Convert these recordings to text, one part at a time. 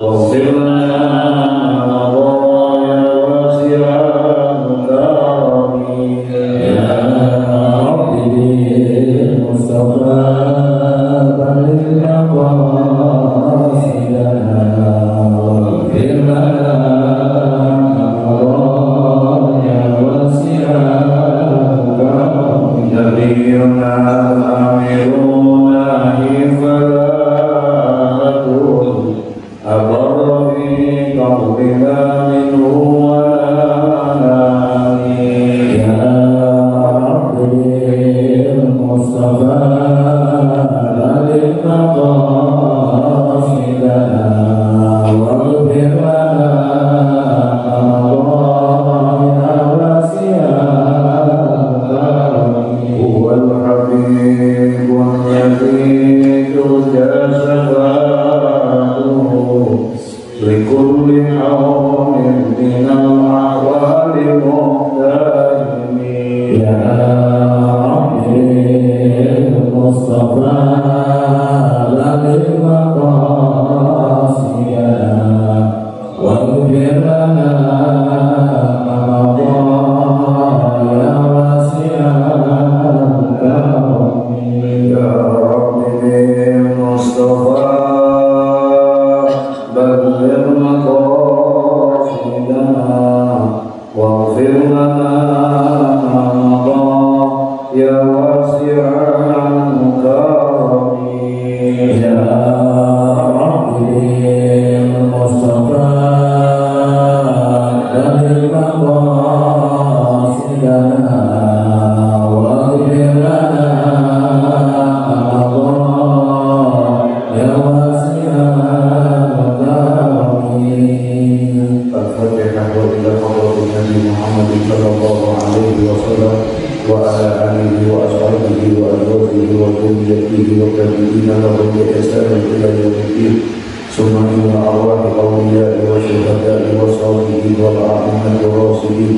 واغفر لنا قضايا واسع كرمي يا رب بالمصطفى بلغ مقاصدنا واغفر لنا قضايا واسع كرمي نبينا الامرون فلا تكن أبر في قلبنا منه ولا يا رب المصطفى بلغ مقاصدنا واغفر لنا قضايا واسع كرمه هو الحبيب الذي ترجى شفاعته لكل حول من الأحوال مقتدم يا رب المصطفى بلغ مقاصدنا واغفر لنا قضايا واسع كرمه يا رب المصطفى بلغ مقاصدنا واغفر لنا قضايا واسع كرمه يا رب المصطفى بلغ مقاصدنا واغفر لنا قضايا واسع الفاتحة وإلى حضرة النبي محمد صلى الله عليه وسلم وعلى آله وأصحابه وأزواجه وذريته والتابعين لهم بإحسان إلى يوم الدين ثم إلى أرواح الأولياء والشهداء والصالحين والأئمة الراشدين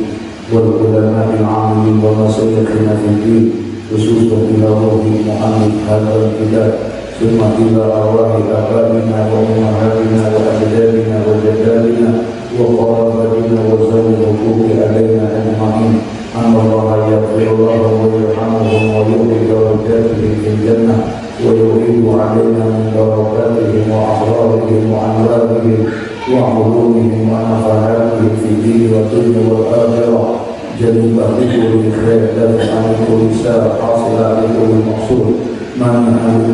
والعلماء العاملين ومشايخنا في الدين خصوصا إلى روح محمد هذا الكتاب ثم إلى أرواح آبائنا وأمهاتنا وأجدادنا وجداتنا وقرابتنا وذوي الحقوق علينا أجمعين أن الله يغفر لهم ويرحمهم ويؤتي درجاتهم في الجنة ويعيد علينا من بركاتهم وأسرارهم وأنوارهم وعلومهم ونفحاتهم في الدين والدنيا والآخرة جلب بكل خير دافع عن كل ساعة حاصل على كل مقصود من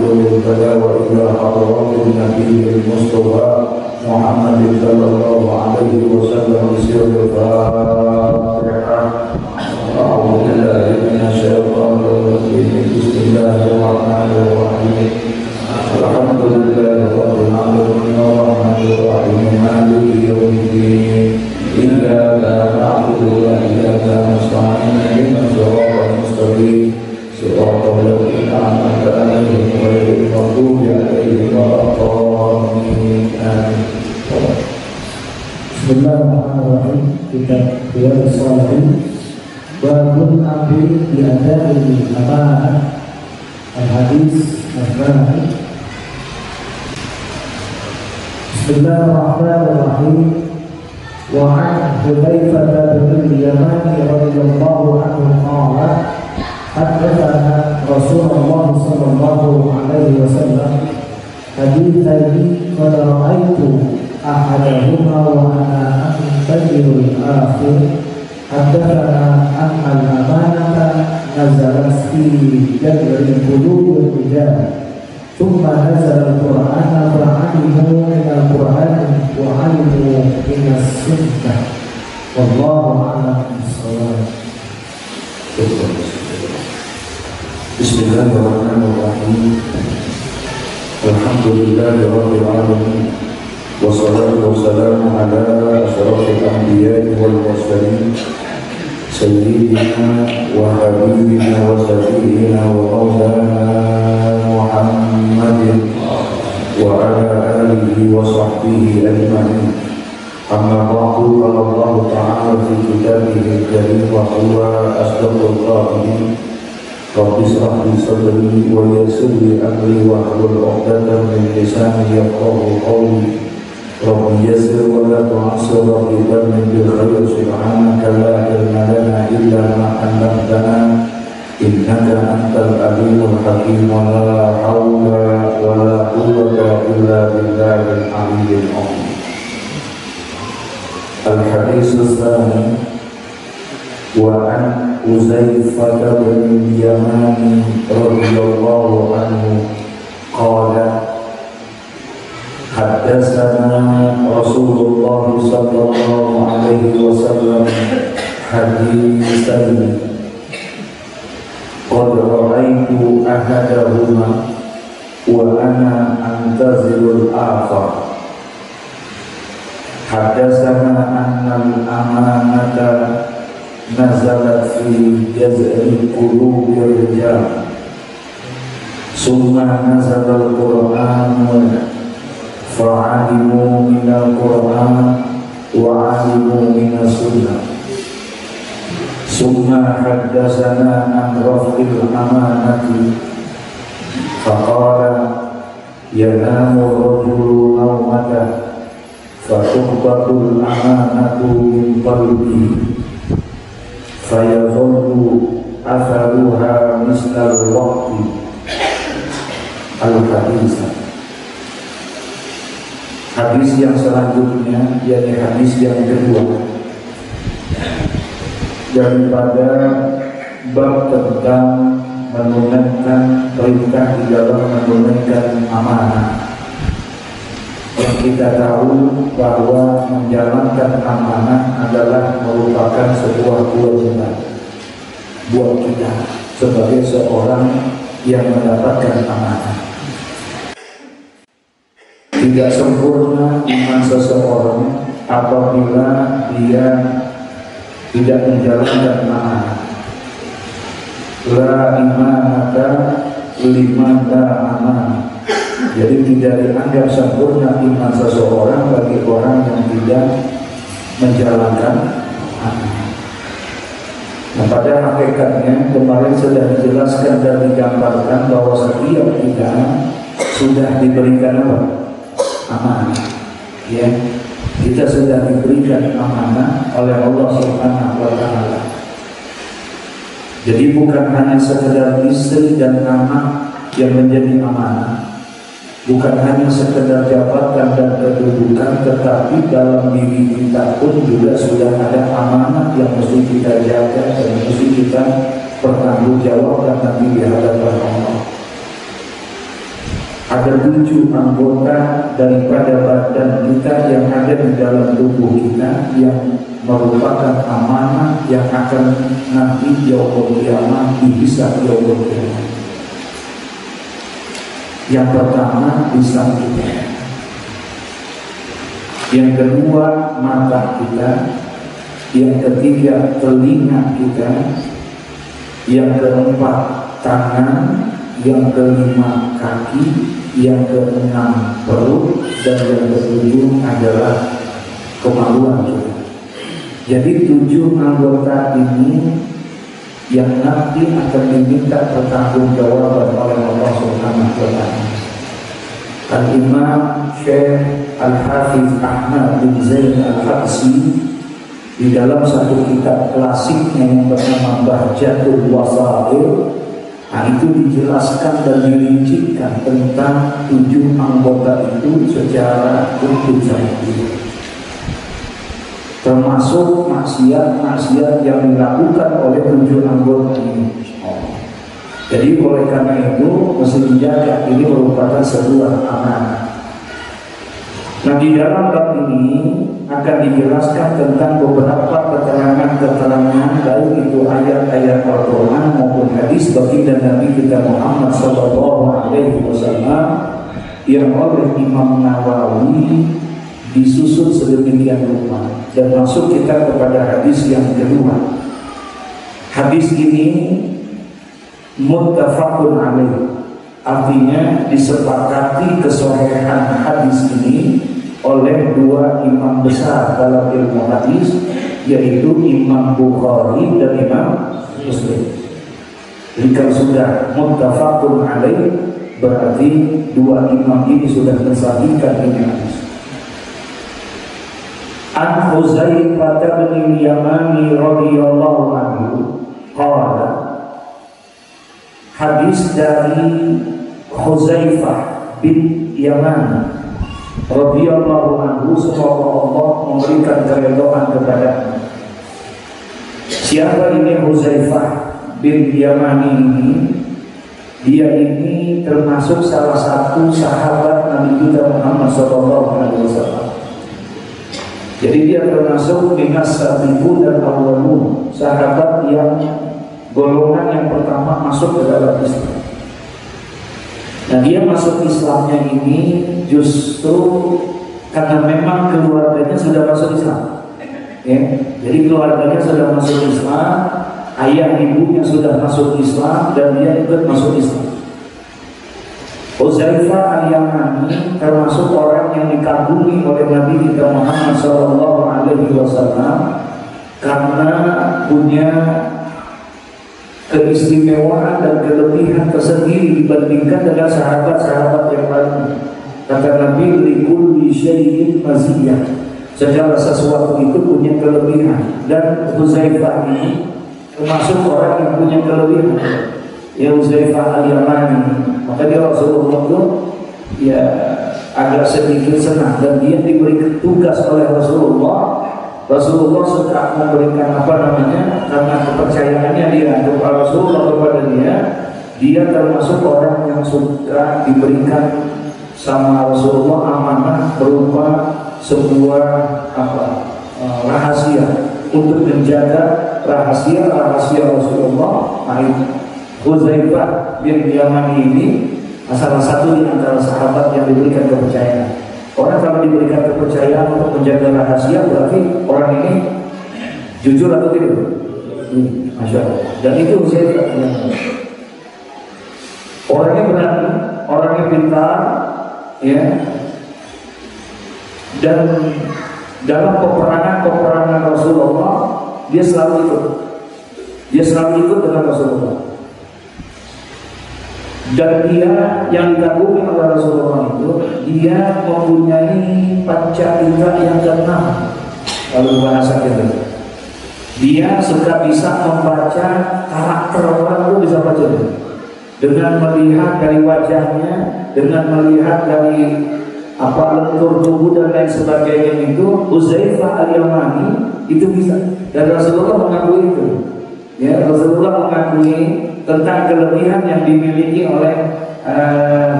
كل البلاء وإلى حضرات النبي المصطفى محمد صلى الله عليه وسلم بسر الفاتحة أعوذ بالله من الشيطان الرجيم بسم الله الرحمن الرحيم الحمد لله رب العالمين الرحمن الرحيم مالك يوم الدين إياك نعبد وإياك نستعين اهدنا الصراط المستقيم صراط الذين أنعمت عليهم غير المغضوب عليهم ولا الضالين آمين. Bismillahirrahmanirrahim. Kitab Riyadhus Shalihin babun ambil di adai amanah al-hadis al-fani. Bismillahirrahmanirrahim. Wa an Hudzaifah bin Yamani radhiyallahu anhu qala haddatsana Rasulullah sallallahu alaihi wasallam haditsaini qad ra'aitu أحدهما وأنا أنتظر الآخر حدثنا أن الأمانة نزلت في جذر قلوب الرجال ثم نزل القرآن فعلموا من القرآن وعلموا من السنة والله أعلم بالصواب. بسم الله الرحمن الرحيم الحمد لله رب العالمين والصلاة والسلام على أشرف الأنبياء والمرسلين سيدنا وحبيبنا وشفيعنا ومولانا محمد وعلى آله وصحبه أجمعين. أما بعد قال الله تعالى في كتابه الكريم وهو أصدق القائلين رب اشرح لي صدري ويسر لي أمري واحلل عقدة من لساني يفقهوا قولي رب صراطك بالخير سبحانك لا علم لنا إلا ما علمتنا إنك أنت العليم الحكيم ولا حول ولا قوة إلا بالله العلي العظيم. الحديث الثاني وعن حذيفة بن اليمان رضي الله عنه قال حدثنا رسول الله صلى الله عليه وسلم حديثا قد رأيت أحدهما وأنا أنتظر الآخر. حدثنا أن الأمانة نزلت في جذع قلوب الرجال ثم نزل القرآن فعلموا من القرآن وعلموا من السنة ثم حدثنا عن رفع الأمانة فقال ينام الرجل نومته فتقبض الأمانة من قلبه فيظل أثرها مثل الوقت. Al-Hadis. Hadis yang selanjutnya yakni hadis yang kedua daripada bab tentang menunaikan perintah di dalam menunaikan amanah. Yang kita tahu bahwa menjalankan amanah adalah merupakan sebuah kewajiban buat kita sebagai seorang yang mendapatkan amanah. Tidak sempurna iman seseorang apabila dia tidak menjalankan amanah. La imanata liman la amanah. Jadi tidak dianggap sempurna iman seseorang bagi orang yang tidak menjalankan amanah. Nah, pada hakikatnya kemarin sudah dijelaskan dan digambarkan bahwa setiap kita sudah diberikan apa? Amanah. Ya, kita sudah diberikan amanah oleh Allah Subhanahu wa taala. Jadi bukan hanya sekedar istri dan anak yang menjadi amanah, bukan hanya sekedar jabatan dan kedudukan, tetapi dalam diri kita pun juga sudah ada amanah yang mesti kita jaga dan mesti kita pertanggungjawabkan nanti di hadapan Allah. Ada 7 anggota daripada badan kita yang ada di dalam tubuh kita yang merupakan amanah yang akan nanti yaumul qiyamah dihisab yaumul qiyamah. Yang pertama lisan kita, yang kedua mata kita, yang ketiga telinga kita, yang keempat tangan, yang kelima kaki, yang keenam perut, dan yang ketujuh adalah kemaluan kita. Jadi 7 anggota ini yang nanti akan diminta pertanggungjawaban oleh Allah Subhanahu wa taala. Al-Imam Syekh Al-Hafiz Ahmad bin Zain Al-Habsyi di dalam satu kitab klasiknya yang bernama Bahjatul Wasail, itu dijelaskan dan dirincikan tentang 7 anggota itu secara utuh, termasuk maksiat-maksiat yang dilakukan oleh 7 anggota ini. Jadi oleh karena itu mesti dijaga, ini merupakan sebuah amanah. Nah, di dalam bab ini akan dijelaskan tentang beberapa keterangan-keterangan, baik itu ayat-ayat Al-Quran maupun hadis baginda Nabi kita Muhammad sallallahu alaihi wasallam yang oleh Imam Nawawi disusun sedemikian rupa. Dan masuk kita kepada hadis yang kedua. Hadis ini muttafaqun alaih, artinya disepakati kesahihan hadis ini oleh 2 imam besar dalam ilmu hadis, yaitu Imam Bukhari dan Imam Muslim. Jika sudah muttafaqun alaih, berarti 2 imam ini sudah mensahihkan ini hadis. An Huzaifah bin Yamani radhiyallahu anhu qala, hadis dari Huzaifah bin Yaman radhiyallahu anhu, semoga Allah memberikan keridhaan kepadanya. Siapa ini Huzaifah bin Yamani ini? Dia ini termasuk salah satu sahabat Nabi kita Muhammad SAW. Jadi dia termasuk minas sabiqun dan awwalun, sahabat yang golongan yang pertama masuk ke dalam Islam. Nah, dia masuk Islamnya ini justru karena memang keluarganya sudah masuk Islam. Ya, jadi keluarganya sudah masuk Islam, ayah ibunya sudah masuk Islam, dan dia ikut masuk Islam. Huzaifah al-Yamani termasuk orang yang dikagumi oleh Nabi kita Muhammad SAW karena punya keistimewaan dan kelebihan tersendiri dibandingkan dengan sahabat-sahabat yang lain. Kata Nabi, likulli syai'in maziyah, segala sesuatu itu punya kelebihan, dan Huzaifah ini termasuk orang yang punya kelebihan. Ya, Huzaifah al-Yamani, maka dia Rasulullah itu ya agak sedikit senang, dan dia diberi tugas oleh Rasulullah. Rasulullah suka memberikan karena kepercayaannya dia kepada Rasulullah, kepada dia termasuk orang yang suka diberikan sama Rasulullah amanah berupa sebuah rahasia, untuk menjaga rahasia Rasulullah. Huzaifah bin Yamani ini salah satu di antara sahabat yang diberikan kepercayaan. Orang kalau diberikan kepercayaan untuk menjaga rahasia, berarti orang ini jujur atau tidak? Masya Allah. Dan itu Huzaifah. Orangnya berani, orangnya pintar, ya. Dan dalam peperangan Rasulullah, dia selalu ikut. Dia selalu ikut dengan Rasulullah. Dan dia yang dikagumi oleh Rasulullah itu, dia mempunyai panca indera yang keenam. Kalau bahasa kita, dia suka bisa membaca karakter orang, itu bisa baca dengan melihat dari wajahnya, dengan melihat dari lentur tubuh dan lain sebagainya. Itu Huzaifah al-Yamani itu bisa, dan Rasulullah mengakui itu. Ya, Rasulullah mengakui tentang kelebihan yang dimiliki oleh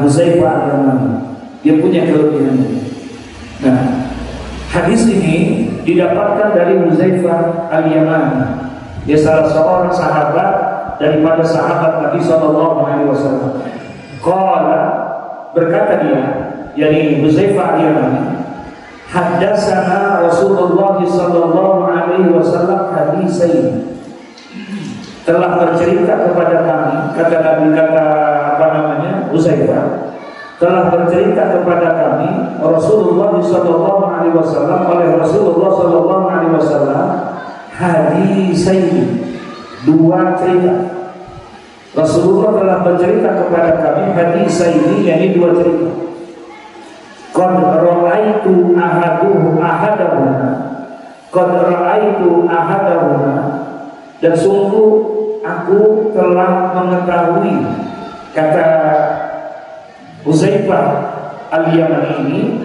Huzaifah al-Yamani. Dia punya kelebihan. Nah, hadis ini didapatkan dari Huzaifah al-Yamani. Dia salah seorang sahabat daripada sahabat Nabi SAW. Qala, berkata dia, yakni Huzaifah al-Yamani, haddatsana Rasulullah SAW hadisain, telah bercerita kepada kami, Huzaifah telah bercerita kepada kami Rasulullah SAW, oleh Rasulullah SAW, hadisain, dua cerita. Rasulullah telah bercerita kepada kami hadisain, yakni dua cerita. Qad ra'aitu ahadahuma, dan sungguh aku telah mengetahui, kata Huzaifah al-Yamani ini,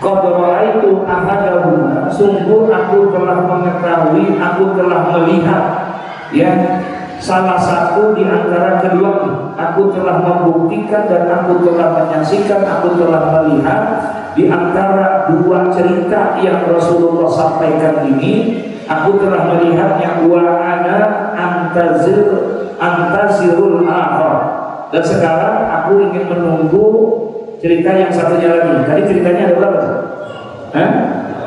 qad ra'aitu ahadahuma, sungguh aku telah mengetahui, aku telah melihat, ya, salah satu di antara keduanya. Aku telah membuktikan dan aku telah menyaksikan, aku telah melihat di antara dua cerita yang Rasulullah sampaikan ini, aku telah melihatnya. Wa ana antazirul akhar, dan sekarang aku ingin menunggu cerita yang satunya lagi. Tadi ceritanya ada berapa?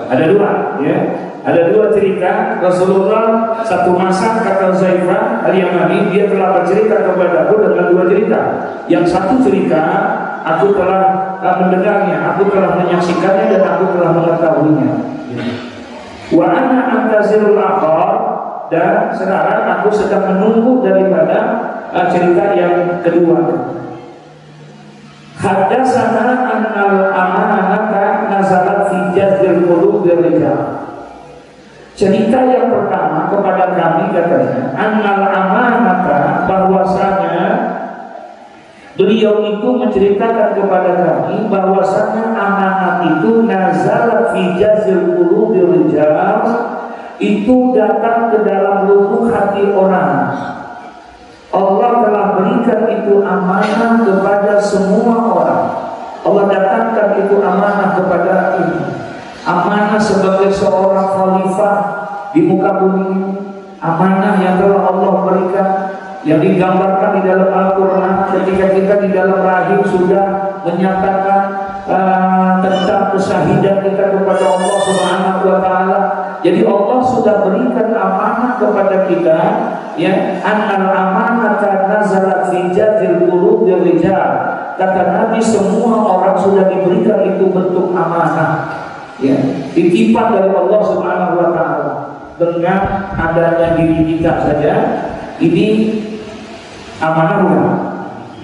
Ada dua, ya. Ada dua cerita Rasulullah. Satu masa, kata Huzaifah al-Yamani, dia telah bercerita kepadaku dengan dua cerita. Yang satu cerita aku telah mendengarnya, aku telah menyaksikannya, dan aku telah mengetahuinya. Wa ana antazirul akhar, dan sekarang aku sedang menunggu daripada cerita yang kedua. Hadatsana annal amanata nazalat fi jazil qulubil rijal. Cerita yang pertama kepada kami katanya, annal amanata, bahwasanya beliau itu menceritakan kepada kami bahwasanya amanat itu nazalat fi jazil qulubil rijal, itu datang ke dalam lubuk hati orang. Allah telah berikan itu amanah kepada semua orang. Allah datangkan itu amanah kepada ini. Amanah sebagai seorang khalifah di muka bumi. Amanah yang telah Allah berikan, yang digambarkan di dalam Al-Quran ketika kita di dalam rahim sudah menyatakan tentang kesyahidan kita kepada Allah Subhanahu wa Ta'ala. Jadi Allah sudah berikan amanah kepada kita, ya, annal amanata nazalat fi jazil qulubil rijal. Kata Nabi, semua orang sudah diberikan itu bentuk amanah, ya, dititipkan dari Allah Subhanahu wa Ta'ala. Dengan adanya diri kita saja ini amanah bukan?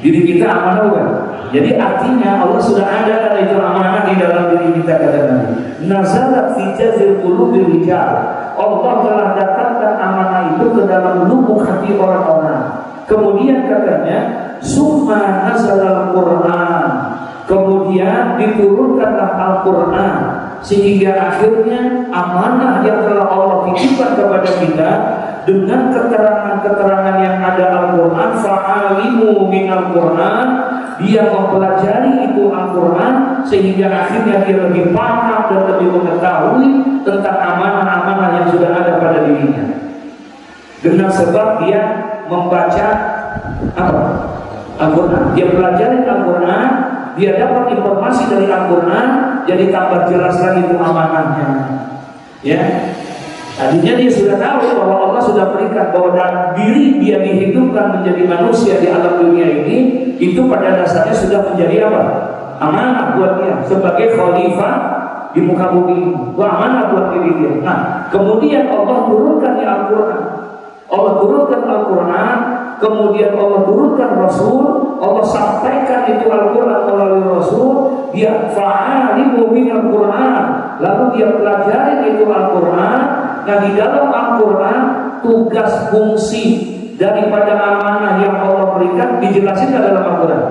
Diri kita amanah bukan? Jadi artinya Allah sudah ada itu amanah di dalam diri kita, kata Nabi. Nazalat fi jazil qulubil rijal. Allah telah datangkan amanah itu ke dalam lubuk hati orang-orang. Kemudian katanya, summa nazalal Qur'an. Kemudian diturunkanlah Al-Quran, sehingga akhirnya amanah yang telah Allah titipkan kepada kita dengan keterangan-keterangan yang ada Al-Quran, fa'alimu minal Quran, dia mempelajari itu Al-Quran sehingga akhirnya dia lebih paham dan lebih mengetahui tentang amanah-amanah yang sudah ada pada dirinya. Dengan sebab dia membaca apa? Al-Quran, dia pelajari Al-Quran, dia dapat informasi dari Al-Quran, jadi tambah jelas lagi itu amanahnya. Ya, tadinya dia sudah tahu bahwa Allah sudah berikan bahwa dalam diri dia dihidupkan menjadi manusia di alam dunia ini, itu pada dasarnya sudah menjadi apa? Amanah buat dia sebagai khalifah di muka bumi. Itu amanah buat diri dia. Nah, kemudian Allah turunkan di Al-Quran. Allah turunkan Al-Quran, kemudian Allah turunkan Rasul, Allah sampaikan itu Al-Quran melalui Rasul, dia fa'alimu minal Quran, lalu dia pelajari itu Al-Quran. Nah, di dalam Al-Quran tugas fungsi daripada amanah yang Allah berikan dijelasin dalam Al-Quran.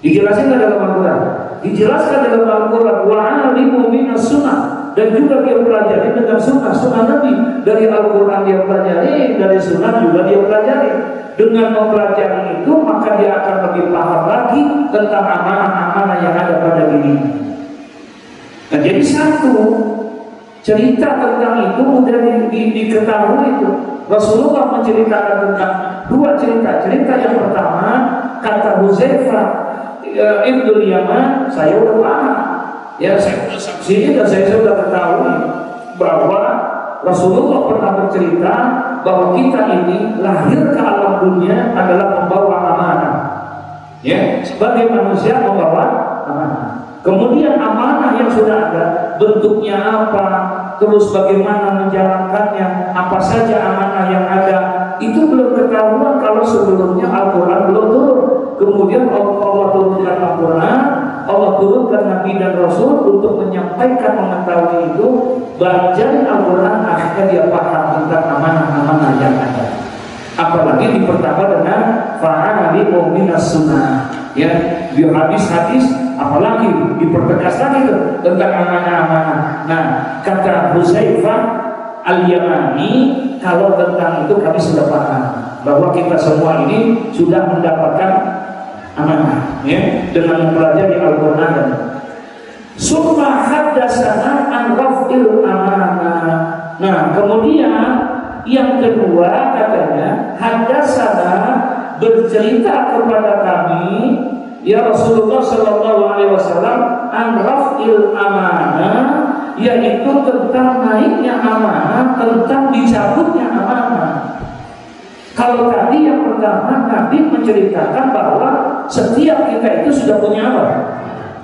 Dijelasin dalam Al-Quran. Dijelaskan dalam Al-Quran, wa'alimu minas sunnah. Dan juga dia pelajari dengan sunnah Nabi. Dari Al-Quran dia pelajari, dari sunnah juga dia pelajari. Dengan mempelajari itu maka dia akan lebih paham lagi tentang amanah-amanah yang ada pada dirinya. Nah, jadi satu cerita tentang itu mudah diketahui itu. Rasulullah menceritakan tentang dua cerita. Cerita yang pertama, kata Huzaifah Ibnul Yaman, saya udah paham. Ya, saya sudah saksinya dan saya sudah ketahui bahwa Rasulullah pernah bercerita bahwa kita ini lahir ke alam dunia adalah membawa amanah. Ya, sebagai manusia membawa amanah. Kemudian amanah yang sudah ada, bentuknya apa, terus bagaimana menjalankannya, apa saja amanah yang ada, itu belum ketahuan kalau sebelumnya Al-Quran belum turun. Kemudian Allah turunkan Al-Quran, Allah turunkan Nabi dan Rasul untuk menyampaikan, mengetahui itu, baca Al-Quran, akhirnya dia paham tentang amanah-amanah yang ada. Apalagi dipertambah dengan fa'alimu minas sunnah. Ya, di hadis-hadis apalagi dipertegas lagi tuh tentang amanah-amanah. Nah, kata Huzaifah Al-Yamani, kalau tentang itu kami sudah paham bahwa kita semua ini sudah mendapatkan amanah, ya, dengan mempelajari Al-Quran. Summa haddatsana an raf'il amanah. Nah, kemudian yang kedua katanya haddatsana, bercerita kepada kami ya Rasulullah sallallahu alaihi wasallam an raf'il amanah, yaitu tentang naiknya amanah, tentang dicabutnya amanah. Kalau tadi yang pertama Nabi menceritakan bahwa setiap kita itu sudah punya apa?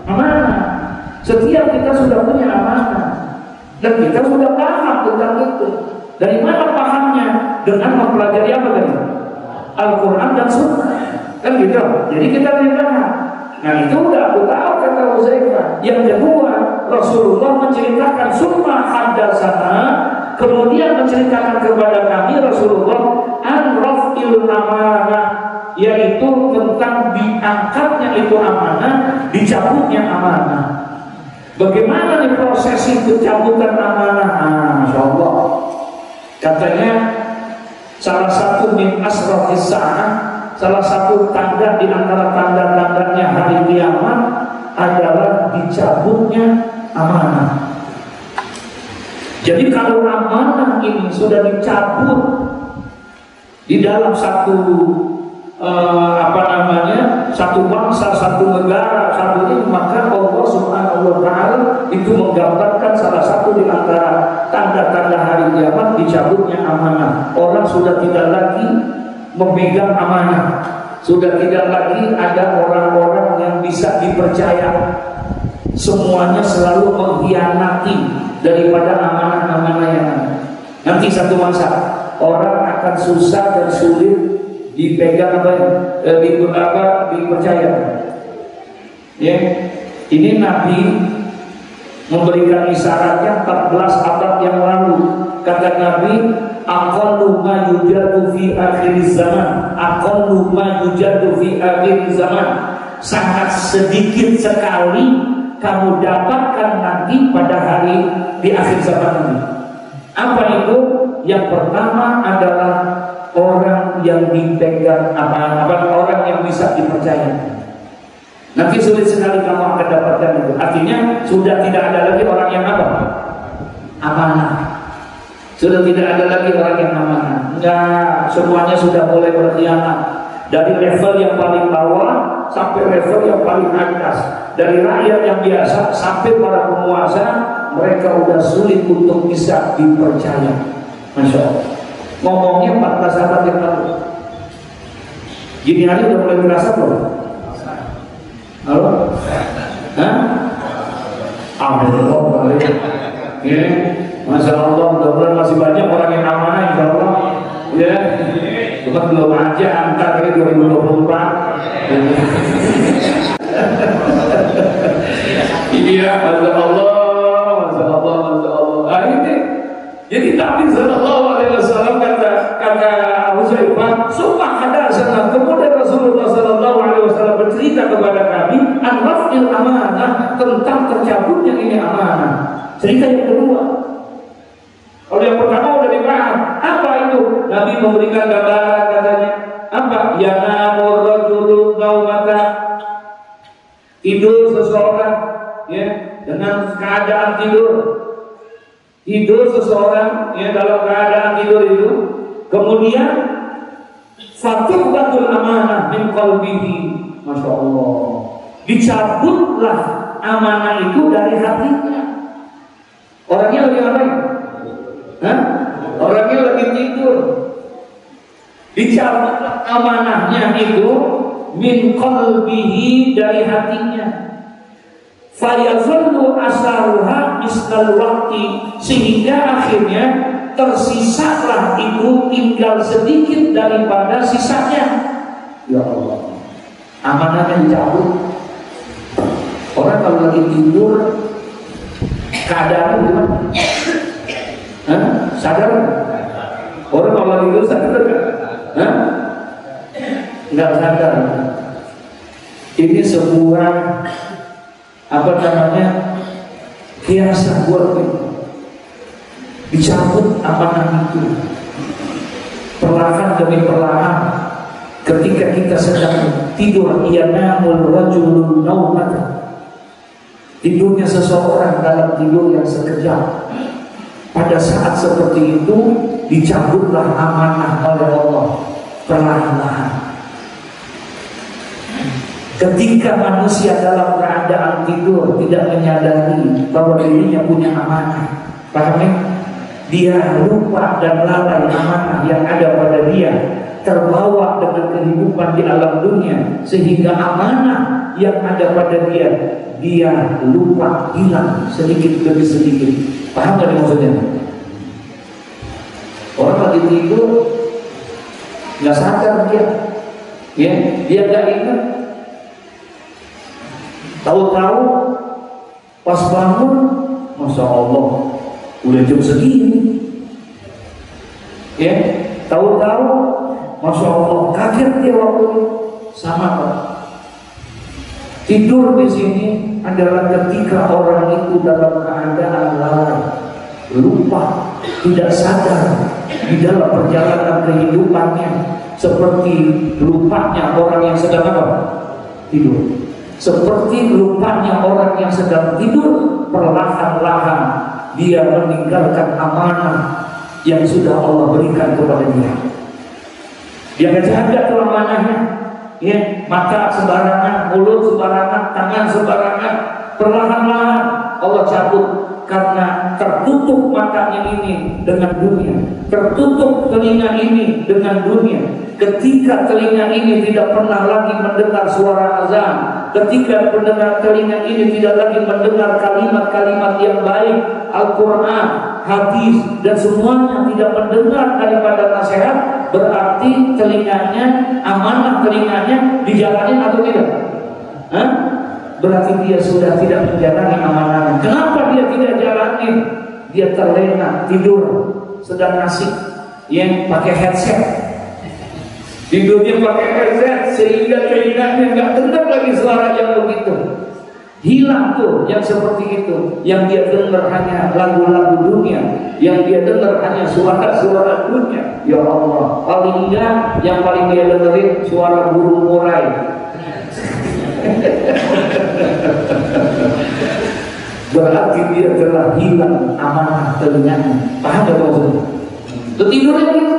Amanah. Setiap kita sudah punya amanah dan kita sudah paham tentang itu. Dari mana pahamnya? Dengan mempelajari apa tadi? Al-Quran dan Sunnah. Kan gitu. Jadi kita lihat Nah itu udah aku tahu kata Huzaifah. Yang kedua, Rasulullah menceritakan summa haddatsana, kemudian menceritakan kepada kami Rasulullah an raf'il amanah, yaitu tentang diangkatnya itu amanah, dicabutnya amanah. Bagaimana nih prosesi pencabutan amanah? Masya Allah. Katanya salah satu min asrafis sa'ah, salah satu tanda di antara tanda-tandanya hari kiamat adalah dicabutnya amanah. Jadi kalau amanah ini sudah dicabut di dalam satu satu bangsa, satu negara, satu ini, maka Allah Subhanahu wa Ta'ala itu menggambarkan salah satu di antara tanda-tanda hari kiamat dicabutnya amanah. Orang sudah tidak lagi memegang amanah, sudah tidak lagi ada orang-orang yang bisa dipercaya. Semuanya selalu mengkhianati daripada amanah-amanah yang ada. Nanti satu masa orang akan susah dan sulit dipegang dipercaya. Ya, ini Nabi memberikan isyaratnya 14 abad yang lalu. Kata Nabi, aqallu ma yujadu fi akhir zaman, aqallu ma yujadu fi akhir zaman. Sangat sedikit sekali kamu dapatkan nanti pada hari di akhir zaman ini. Apa itu? Yang pertama adalah orang yang dipegang orang yang bisa dipercaya. Nanti sulit sekali kamu akan dapatkan itu. Artinya sudah tidak ada lagi orang yang amanah. Sudah tidak ada lagi orang yang amanah. Enggak, semuanya sudah mulai berkhianat. Dari level yang paling bawah sampai level yang paling atas. Dari rakyat yang biasa sampai para penguasa, mereka sudah sulit untuk bisa dipercaya. Masya Allah. Ngomongnya 14 abad yang lalu. Gini hari udah mulai terasa belum? Halo? Hah? Alhamdulillah. Ya, Masya Allah, mudah-mudahan masih banyak orang yang amanah, insya Allah. Ya, cuma belum aja angka dari 2024. Iya, Masya Allah, Masya Allah, Masya Allah. Ini, jadi Nabi Sallallahu Alaihi Wasallam kata Huzaifah, summa hadatsana, kemudian Rasulullah Sallallahu Alaihi Wasallam bercerita kepada kami an raf'il amanah, tentang tercabutnya ini amanah. Cerita yang kedua. Kalau yang pertama udah dibahas, apa itu? Nabi memberikan gambaran katanya, apa? Yanamur rajulu naumata, tidur seseorang, ya, dengan keadaan tidur seseorang, ya, dalam keadaan tidur itu, kemudian fatubatul amanah min qalbihi, Masya Allah, dicabutlah amanah itu dari hatinya. Orangnya lagi ngapain? Orangnya lagi tidur, dicabutlah amanahnya itu min qalbihi, dari hatinya. Fayazullu asaruha misal waqti, sehingga akhirnya tersisalah itu tinggal sedikit daripada sisanya. Ya Allah, amanahnya dicabut. Orang kalau lagi tidur keadaan gimana? Sadar? Orang kalau lagi tidur sadar kan? Nggak sadar. Ini sebuah kiasan buat kita. Dicabut amanah itu perlahan demi perlahan. Ketika kita sedang tidur, yanamul rajulun naumatan, tidurnya seseorang dalam tidur yang sekejap. Pada saat seperti itu dicabutlah amanah oleh Allah perlahan-lahan. Ketika manusia dalam keadaan tidur tidak menyadari bahwa dirinya punya amanah, paham ya? Dia lupa dan lalai amanah yang ada pada dia, terbawa dengan kehidupan di alam dunia, sehingga amanah yang ada pada dia lupa, hilang sedikit demi sedikit. Paham gak maksudnya? Orang lagi tidur nggak sadar dia nggak ingat. Tahu-tahu pas bangun, Masya Allah, udah jam segini. Ya, tahu-tahu, Masya Allah, kaget dia waktu itu. Sama Pak. Tidur di sini adalah ketika orang itu dalam keadaan lalai, lupa, tidak sadar di dalam perjalanan kehidupannya, seperti lupanya orang yang sedang apa? Tidur. Seperti lupanya orang yang sedang tidur, perlahan-lahan dia meninggalkan amanah yang sudah Allah berikan kepada dia. Dia menjaga keamanannya. Ya, mata sembarangan, mulut sembarangan, tangan sembarangan, perlahan-lahan Allah cabut karena tertutup matanya ini dengan dunia, tertutup telinga ini dengan dunia. Ketika telinga ini tidak pernah lagi mendengar suara azan, ketika pendengar telinga ini tidak lagi mendengar kalimat-kalimat yang baik, Al-Quran, hadis, dan semuanya tidak mendengar daripada nasihat, berarti telinganya, amanah telinganya dijalanin atau tidak? Hah? Berarti dia sudah tidak menjalani amanahnya. Kenapa dia tidak jalanin? Dia terlena, tidur, sedang ngasih, yang pakai headset. Tidurnya pakai headset sehingga telinganya nggak dengar lagi suara yang begitu. Hilang tuh yang seperti itu. Yang dia dengar hanya lagu-lagu dunia, yang dia dengar hanya suara-suara dunia. Ya Allah, paling enggak yang paling dia dengerin suara burung murai. Berarti dia telah hilang amanah telinganya. Paham gak maksudnya? Tidurnya gitu.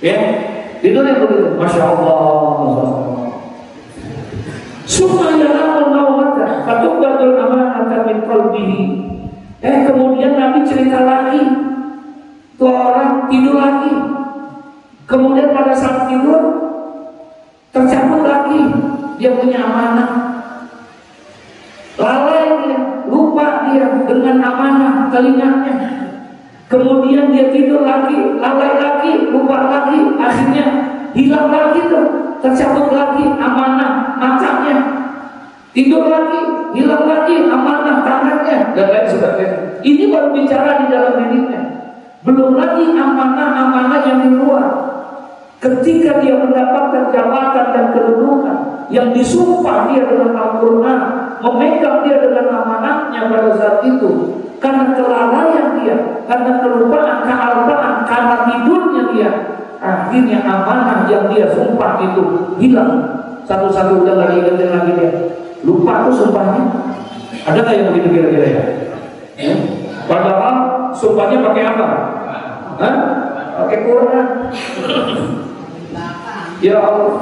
Ya, tidurnya begitu. Masya Allah, Masya Allah. Supaya naumata fatubatul amanata min qalbihi. Kemudian Nabi cerita lagi, tuh orang tidur lagi. Kemudian pada saat tidur tercabut lagi dia punya amanah. Lalai dia, lupa dia dengan amanah telinganya. Kemudian dia tidur lagi, lalai lagi, lupa lagi, akhirnya hilang lagi tuh, tercabut lagi amanah matanya. Tidur lagi, hilang lagi amanah tangannya, dan lain sebagainya. Ini baru bicara di dalam dirinya. Belum lagi amanah-amanah yang di luar. Ketika dia mendapatkan jabatan dan kedudukan yang disumpah dia dengan Al-Quran, memegang dia dengan amanahnya pada saat itu, karena kelalaian dia, karena kelupaan, kealpaan, karena tidurnya dia, akhirnya amanah yang dia sumpah itu hilang. Satu-satu udah lagi ingetin lagi dia. Lupa tuh sumpahnya. Ada nggak yang begitu kira-kira ya? Padahal sumpahnya pakai apa? Hah? Pakai Quran. Ya Allah,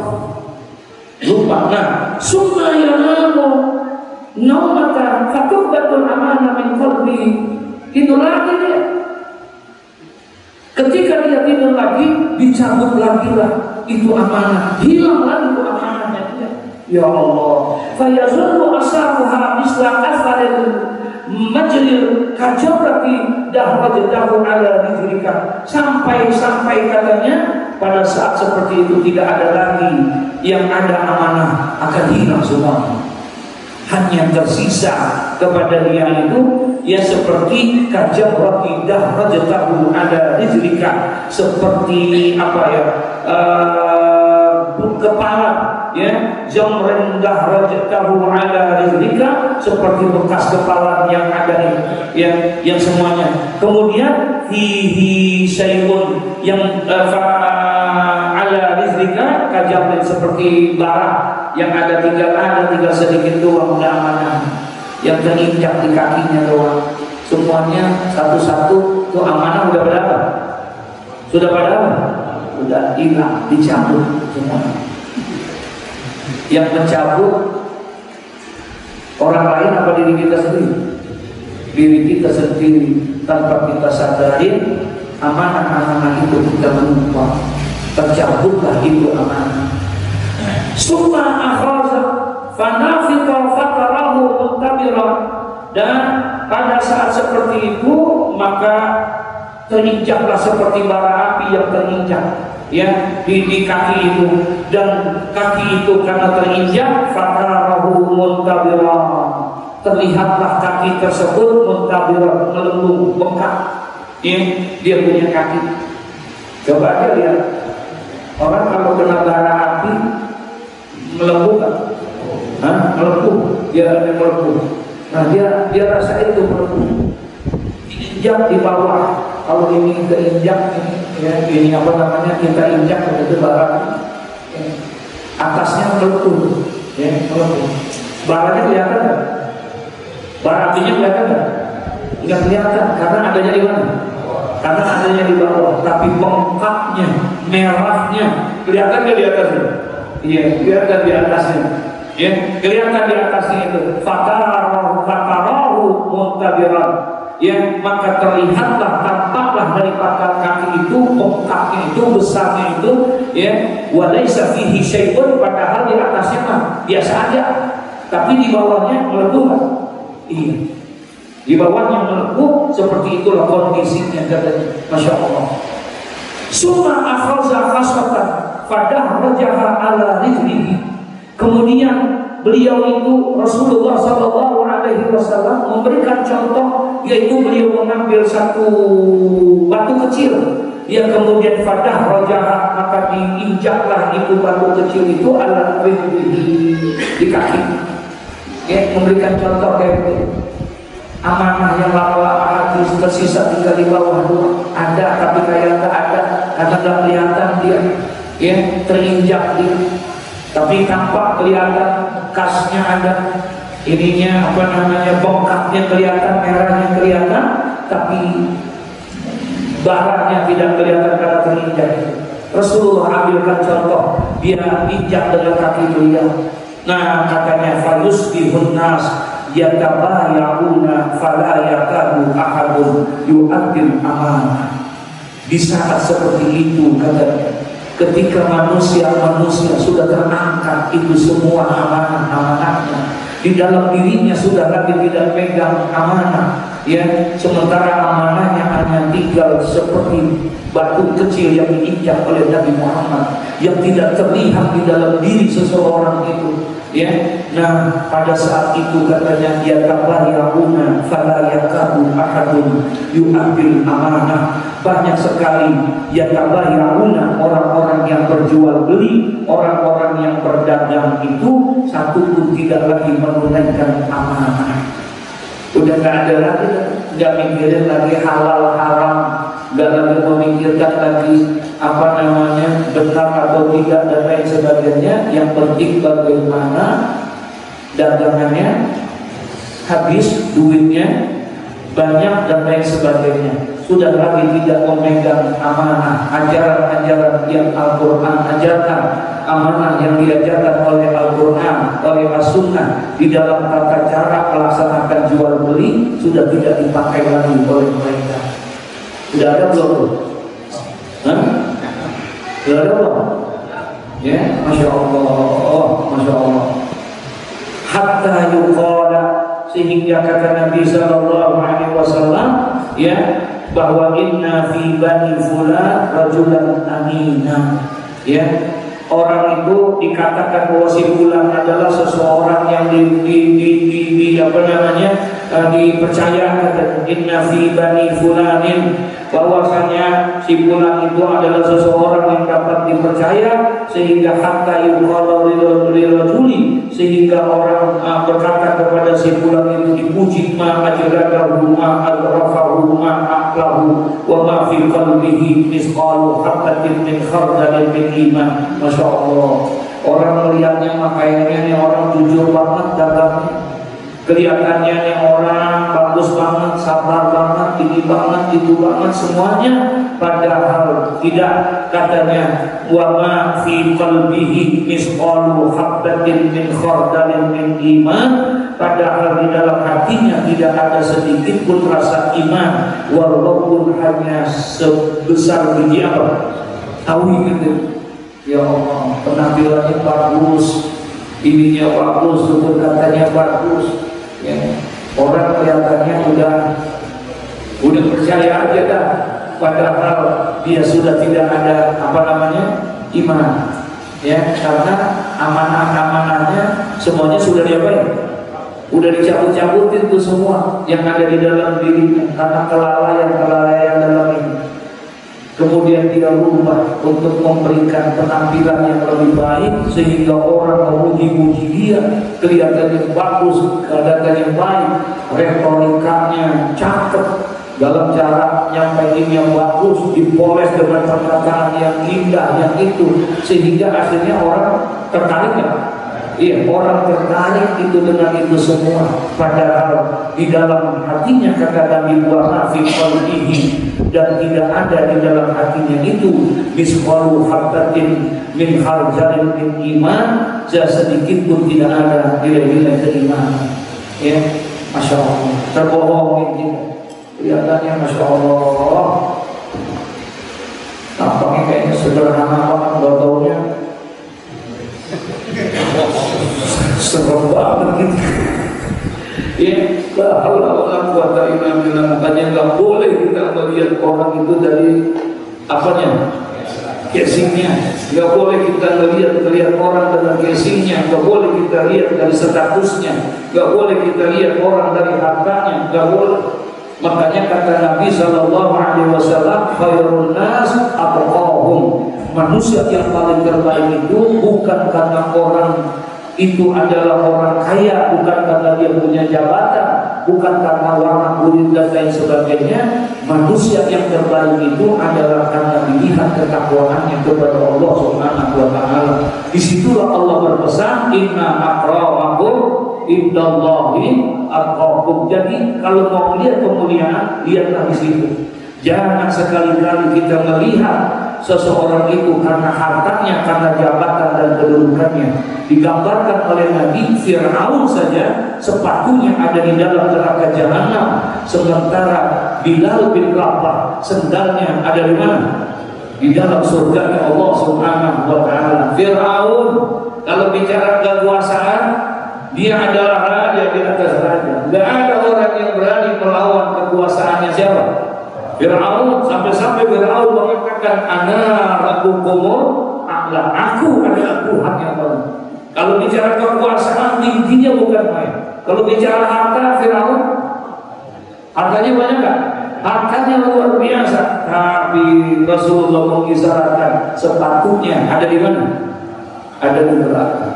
lupa. Nah, summa yanamu naumata fatubatul amanah min qalbi. Tidur lagi dia. Ketika dia tidur lagi, dicabut lagi lah itu amanah, hilang lagi itu amanahnya dia. Ya Allah, fayazunnu asabuha misla asaril majlir kajabrati dahwajdahu ala rizrika. Sampai katanya pada saat seperti itu tidak ada lagi yang ada amanah, akan hilang semua. Hanya tersisa kepada dia itu ya seperti kajabrati dahwajdahu ala rizrika, seperti apa ya, kepala ya, jamran dahrajatahu ala rizqika, seperti bekas kepala yang ada yang semuanya. Kemudian fihi syai'un yang ala rizqika kajamrin, seperti bara yang ada tinggal sedikit doang, udah amanah yang terinjak di kakinya doang. Semuanya satu-satu tuh amanah udah berapa? Sudah pada apa? Udah hilang, dicabut semuanya. Yang mencabut orang lain apa diri kita sendiri? Diri kita sendiri. Tanpa kita sadari amanah-amanah itu kita menumpah, tercabutlah itu amanah. Summa akhraza fanafiqa fatarahu muntabira. Dan pada saat seperti itu maka terinjaklah seperti bara api yang terinjak. ya di kaki itu, dan kaki itu karena terinjak fatarahu muntabiran, terlihatlah kaki tersebut muntabiran, melembung, bengkak, ya, dia punya kaki. Coba aja lihat orang kalau kena bara api melembung kan? Melembung, dia melembung. Nah dia rasa itu melembung, diinjak di bawah. Kalau ini keinjak ini, ya, ini apa namanya, kita injak itu bara, ya, atasnya melembung, ya, melembung. Baranya kelihatan nggak? Bara apinya kelihatan nggak? Nggak kelihatan karena adanya di mana? Karena adanya di bawah. Tapi bengkaknya, merahnya kelihatan nggak di atasnya? Iya, kelihatan di atasnya. Ya, kelihatan di atasnya itu. Fatarahu muntabiran. Ya, maka terlihatlah, tampaklah dari kaki itu, bengkaknya itu, besarnya itu, ya, walaysa fihi syai'un, padahal di atasnya mah biasa aja, tapi di bawahnya melembung. Iya, di bawahnya melembung, seperti itulah kondisinya katanya. Masya Allah. Summa akhraja khasatan fadah rajaha ala rijlihi. Kemudian beliau itu, Rasulullah Sallallahu Alaihi Wasallam, memberikan contoh, yaitu beliau mengambil satu batu kecil, dia kemudian fadah rojaha, maka diinjaklah itu batu kecil itu ala di kaki. Ya, memberikan contoh kayak begitu. Amanah yang lama hadis tersisa tinggal di bawah doang, ada tapi kayak nggak ada karena nggak kelihatan dia, ya, terinjak dia. Tapi tampak kelihatan, kasnya ada, ininya apa namanya, bengkaknya kelihatan, merahnya kelihatan, tapi baranya tidak kelihatan karena terinjak. Rasulullah ambilkan contoh, dia injak dengan kaki beliau. Nah, katanya fayusbihun nas yatabaya'una fala yakadu ahadun yu'addil amanah. Di saat seperti itu katanya, ketika manusia sudah terangkat itu semua amanah-amanahnya, di dalam dirinya sudah lagi tidak pegang amanah, ya, sementara amanahnya hanya tinggal seperti batu kecil yang diinjak oleh Nabi Muhammad, yang tidak terlihat di dalam diri seseorang itu, ya. Nah, pada saat itu katanya dia tabayyuna fala yakadu ahadun yu'addil amanah. Banyak sekali yang tabayyuna, orang-orang yang berjual beli, orang-orang yang berdagang itu satu pun tidak lagi menunaikan amanah. Udah nggak ada lagi, nggak mikirin lagi halal haram, nggak lagi memikirkan lagi apa namanya benar atau tidak dan lain sebagainya. Yang penting bagaimana dagangannya habis, duitnya banyak dan lain sebagainya. Sudah lagi tidak memegang amanah, ajaran-ajaran yang Al-Quran ajarkan, amanah yang diajarkan oleh Al-Quran, oleh As-Sunnah di dalam tata cara melaksanakan jual beli sudah tidak dipakai lagi oleh mereka. Sudah ada belum? Sudah ada belum? Ya, Masya Allah, Masya Allah. Hatta yuqala, sehingga kata Nabi Sallallahu Alaihi Wasallam, ya, bahwa inna fi bani fulan rajulan amina, ya, orang itu dikatakan bahwa si fulan adalah seseorang yang apa namanya, dipercaya. Inna fi bani fulanin, bahwasanya si fulan itu adalah seseorang yang dapat dipercaya, sehingga hatta yuqala lirajuli, sehingga orang berkata kepada si fulan itu, dipuji ma ajradahu ma adrafahu ma aqlahu wa ma fi qalbihi misqalu habatin min khardalin min iman. Masya Allah, orang melihatnya makanya nih orang jujur banget dagangnya, kelihatannya nih orang bagus banget, sabar banget, ini banget, itu banget, semuanya, padahal tidak. Katanya wa ma fi qalbihi misqalu habatin min khardalin min iman, padahal di dalam hatinya tidak ada sedikit pun rasa iman, walaupun hanya sebesar biji apa? Tahu gitu. Ya Allah, penampilannya bagus, ininya bagus, tutur katanya bagus, ya. Orang kelihatannya udah percaya aja dah, padahal dia sudah tidak ada iman, ya, karena amanah-amanahnya semuanya sudah diapain? Udah dicabut-cabutin tuh semua yang ada di dalam dirinya karena kelalaian dalam ini. Kemudian dia berubah untuk memberikan penampilan yang lebih baik sehingga orang memuji-muji dia, kelihatannya bagus, kelihatannya baik, retorikanya cakep, dalam cara nyampainya bagus, dipoles dengan perkataan yang indah, yang itu, sehingga akhirnya orang tertarik ya. Iya, orang tertarik itu dengan itu semua. Padahal di dalam hatinya, kata Nabi, wa ma fi qalbihi, dan tidak ada di dalam hatinya itu misqalu habatin min khardalin min iman, sedikit pun tidak ada nilai-nilai keimanan. Ya, masya Allah, terbohongin kita. Kelihatannya masya Allah, tampaknya kayaknya sederhana banget, nggak taunya serem banget gitu. Ya, la haula wala quwata illa billah. Makanya nggak boleh kita melihat orang itu dari apanya, casingnya. Nggak boleh kita melihat orang dengan casingnya. Nggak boleh kita lihat dari statusnya. Nggak boleh kita lihat orang dari hartanya. Nggak boleh. Makanya kata Nabi Sallallahu Alaihi Wasallam, khairun nas atqahum. Manusia yang paling terbaik itu bukan karena orang itu adalah orang kaya, bukan karena dia punya jabatan, bukan karena warna kulit dan lain sebagainya. Manusia yang terbaik itu adalah karena dilihat ketakwaannya kepada Allah Subhanahu wa taala. Disitulah Allah berpesan, inna akramakum indallahi atqakum. Jadi kalau mau lihat kemuliaan, lihatlah di situ. Jangan sekali-kali kita melihat seseorang itu karena hartanya, karena jabatan dan kedudukannya. Digambarkan oleh Nabi, Fir'aun saja sepatunya ada di dalam neraka jahanam, sementara Bilal bin Rabah sendalnya ada di mana? Di dalam surga Allah Subhanahu wa taala. Fir'aun kalau bicara kekuasaan, dia adalah raja di atas raja. Tidak ada orang yang berani melawan kekuasaannya siapa? Fir'aun. Sampai-sampai Fir'aun mengatakan, ana rabbukumul a'la, aku adalah Tuhan yang paling. Kalau bicara kekuasaan, tingginya bukan main. Kalau bicara harta, Fir'aun hartanya banyak kan? Hartanya luar biasa. Tapi Rasulullah mengisyaratkan sepatunya ada di mana? Ada di neraka.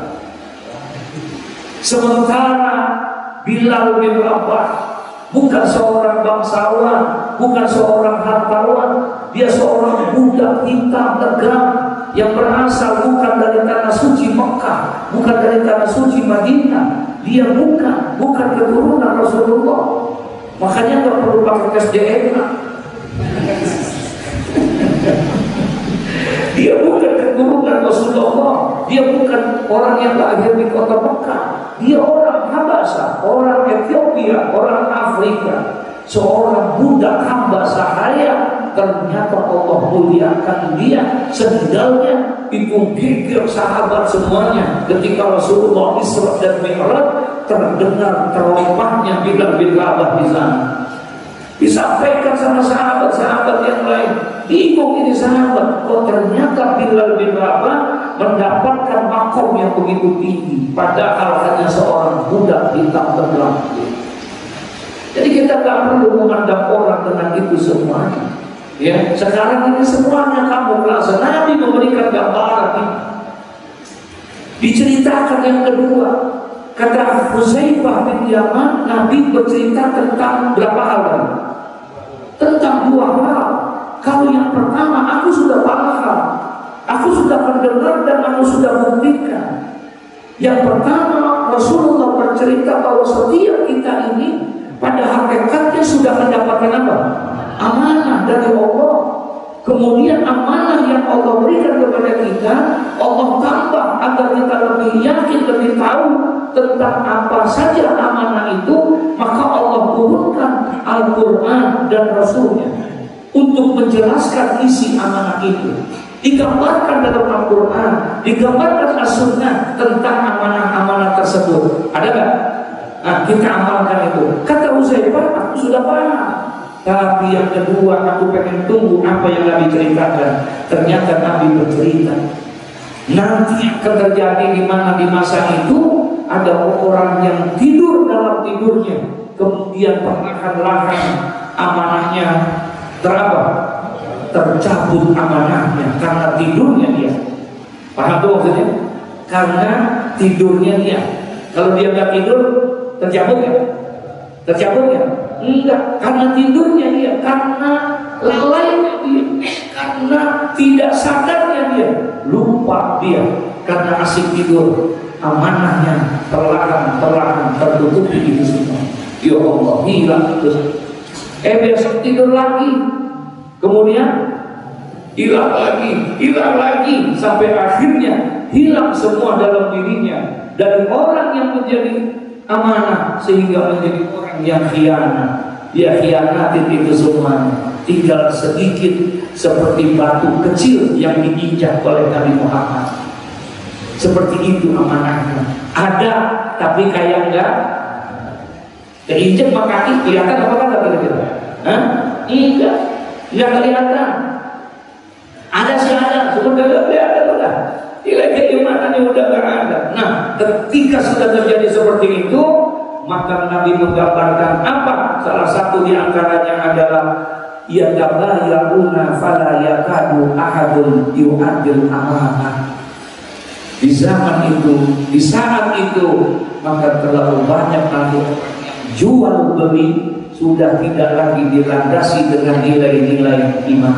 Sementara Bilal bin Rabah bukan seorang bangsawan, bukan seorang hartawan, dia seorang budak hitam tegap yang berasal bukan dari tanah suci Mekah, bukan dari tanah suci Madinah. Dia bukan keturunan Rasulullah. Makanya nggak perlu pakai tes DNA. Dia bukan keturunan Rasulullah. Dia bukan orang yang lahir di kota Mekah. Dia orang Habasha, orang Ethiopia, orang Afrika. Seorang budak hamba sahaya. Ternyata Allah muliakan dia. Sendalnya itu gigir sahabat semuanya. Ketika Rasulullah Isra dan Mi'raj, terdengar terompahnya Bilal bin Rabah di sana. Disampaikan sama sahabat-sahabat yang lain. Bingung ini sahabat, kok ternyata Bilal bin Rabah mendapatkan makom yang begitu tinggi, padahal hanya seorang budak hitam tegap. Jadi kita tak perlu memandang orang dengan itu semuanya. Ya, sekarang ini semuanya kamu merasa. Nabi memberikan gambaran ini. Diceritakan yang kedua, kata Huzaifah bin Yaman, Nabi bercerita tentang berapa hal kan? Tentang dua hal. Kalau yang pertama, aku sudah paham, aku sudah mendengar dan aku sudah buktikan. Yang pertama, Rasulullah bercerita bahwa setiap kita ini pada hakikatnya sudah mendapatkan apa? Amanah dari Allah. Kemudian amanah yang Allah berikan kepada kita, Allah tambah agar kita lebih yakin, lebih tahu tentang apa saja amanah itu. Maka Allah turunkan Al-Quran dan Rasulnya untuk menjelaskan isi amanah itu. Digambarkan dalam Al-Quran, digambarkan As-Sunnah tentang amanah-amanah tersebut. Ada nggak? Nah, kita amalkan itu. Kata Uzaifah, aku sudah paham. Tapi yang kedua, aku pengen tunggu apa yang Nabi ceritakan. Ternyata Nabi bercerita nanti akan terjadi di mana di masa itu ada orang yang tidur dalam tidurnya, kemudian perlahan-lahan amanahnya tercabut amanahnya karena tidurnya dia. Paham tuh maksudnya? Karena tidurnya dia. Kalau dia nggak tidur, tercabut ya? Tercabut ya? Enggak, karena tidurnya dia, karena lalainya dia, karena tidak sadarnya dia, lupa dia, karena asik tidur, amanahnya perlahan tertutupi itu semua. Ya Allah, hilang terus. Besok tidur lagi, kemudian hilang lagi, sampai akhirnya hilang semua dalam dirinya dari orang yang menjadi amanah sehingga menjadi orang yang khianat. Dia khianatin itu semuanya, tinggal sedikit seperti batu kecil yang diinjak oleh Nabi Muhammad. Seperti itu amanahnya. Ada tapi kayak enggak keinjak kaki, kelihatan apa kata kira-kira? Enggak kelihatan. Ada sih ada, cuma enggak kelihatan udah. Nilai keimanannya udah gak ada. Nah, ketika sudah terjadi seperti itu, maka Nabi menggambarkan apa? Salah satu di antaranya adalah yatabayya'una fala yakadu ahadun yu'addil amanah. Di zaman itu, di saat itu, maka terlalu banyak nanti jual beli sudah tidak lagi dilandasi dengan nilai-nilai iman.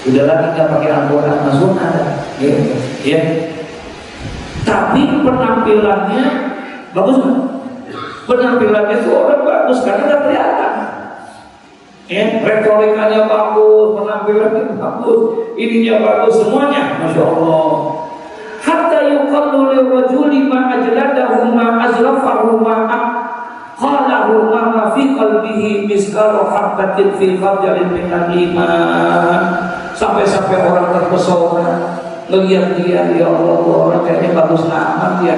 Sudah lagi nggak pakai Al-Quran masuk ada, ya. Tapi penampilannya bagus kan? Penampilannya itu orang bagus karena nggak kelihatan. Retorikanya bagus, penampilannya bagus, ininya bagus, semuanya, masya Allah. Hatta yuqallu lirrajuli ma ajladahu ma azlafahu ma qalahu ma fi qalbihi miskalu habbatin fi khardalin min al-iman. Sampai orang terpesona ngelihat dia, ya Allah, orang kayaknya bagus amat ya,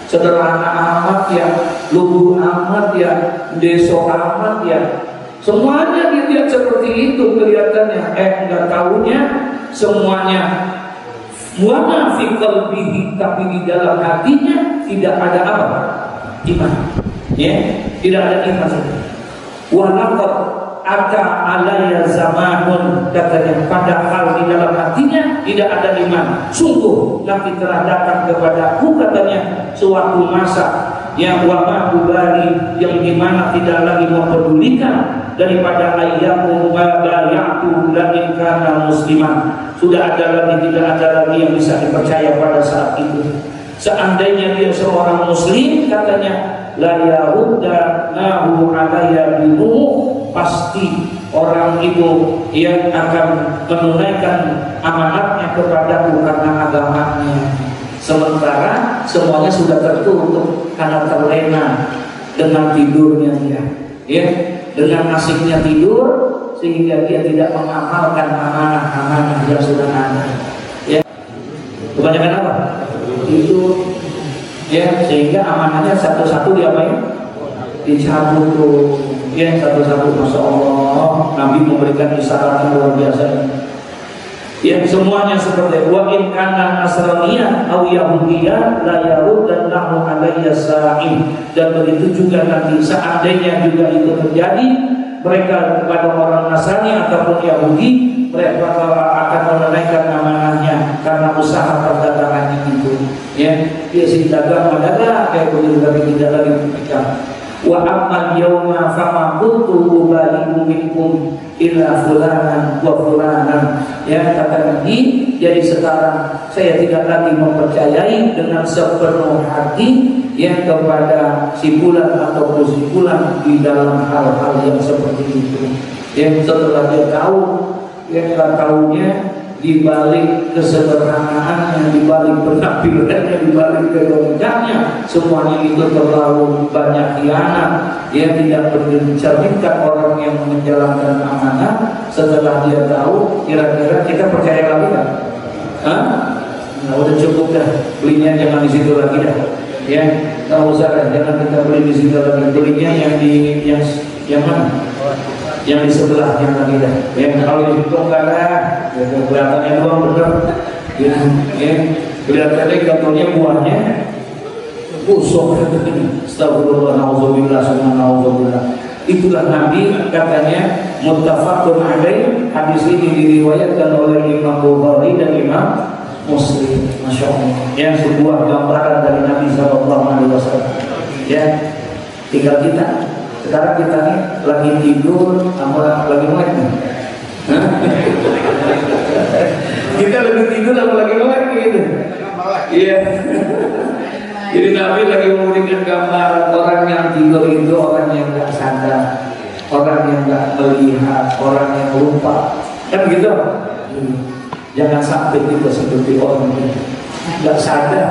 sederhana amat ya, lugu amat ya, deso amat ya, semuanya dilihat seperti itu kelihatannya. Enggak tahunya semuanya muana fi qalbihi, tapi di dalam hatinya tidak ada apa? Iman. Ya, tidak ada iman. Wa laqad ata alayya zamanun, katanya padahal di dalam hatinya tidak ada iman. Sungguh nanti telah datang kepadaku, katanya, suatu masa yang wama ubali, yang dimana tidak lagi mempedulikan daripada ayyamu bayatu la in kana musliman. Sudah ada lagi, tidak ada lagi yang bisa dipercaya pada saat itu. Seandainya dia seorang muslim, katanya, la yarudda nahu alayya binuh, pasti orang itu yang akan menunaikan amanatnya kepadaku karena agamanya. Sementara semuanya sudah tertutup karena terlena dengan tidurnya dia, ya, dengan asiknya tidur, sehingga dia tidak mengamalkan amanah-amanah yang sudah ada. Ya, kebanyakan apa? Itu, ya, sehingga amanahnya satu-satu diapain? Dicabut tuh. Ya, satu-satu, masya Allah. Nabi memberikan isyarat yang luar biasa. Ya, semuanya seperti wa in kana nasraniyah aw yahudiyah la yaruddan lahu alayya sa'im. Dan begitu juga nanti seandainya juga itu terjadi, mereka kepada orang Nasrani ataupun Yahudi, mereka akan menunaikan amanahnya karena usaha perdagangannya itu. Ya, dia si dagang kayak begitu, tapi tidak lagi berpegang. Wa ammal yawma fama kuntu ubalimu minkum illa fulanan wa fulanan. Ya, kata Nabi, jadi sekarang saya tidak lagi mempercayai dengan sepenuh hati yang kepada si fulan atau si fulan di dalam hal-hal yang seperti itu. Yang setelah dia tahu, yang tak tahunya di balik kesederhanaannya, di balik penampilannya, di balik kegodaannya, semuanya itu terlalu banyak khianat. Dia tidak mencerminkan orang yang menjalankan amanah. Setelah dia tahu, kira-kira kita percaya lagi kan? Nah, udah cukup dah, belinya jangan di situ lagi dah. Ya, nggak usah dah, jangan kita beli di situ lagi. Belinya yang di yang mana? yang di sebelahnya lagi dah. Yang kalau di situ enggak ada, kelihatannya doang bener. Kelihatannya katanya buahnya busuk. Astagfirullah, nauzubillah, subhanallah. Itulah Nabi katanya muttafaqun alaih. Hadis ini diriwayatkan oleh Imam Bukhari dan Imam Muslim. Masya Allah. Yang sebuah gambaran dari Nabi SAW. Ya, tinggal kita. Sekarang kita nih lagi tidur, sama lagi melek nih. Kita lagi tidur, sama lagi melek gitu. Iya. Jadi Nabi lagi memberikan gambaran orang yang tidur itu orang yang nggak sadar, orang yang nggak melihat, orang yang lupa, kan gitu. Jangan sampai kita seperti orang ini nggak sadar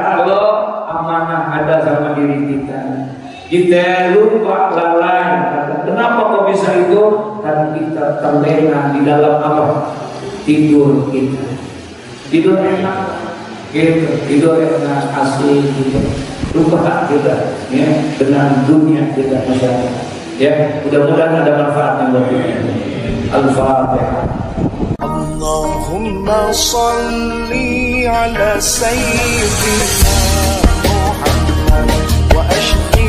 kalau amanah ada sama diri kita. Kita lupa, lalai. Kenapa kok bisa itu? Karena kita terlena di dalam apa? Tidur kita. Tidur enak. Gitu, tidur enak, asli gitu. Lupa kita ya dengan dunia kita masyarakat. Ya, mudah-mudahan ada manfaatnya buat kita. Al-Fatihah. Allahumma salli ala sayyidina Muhammad wa ashqi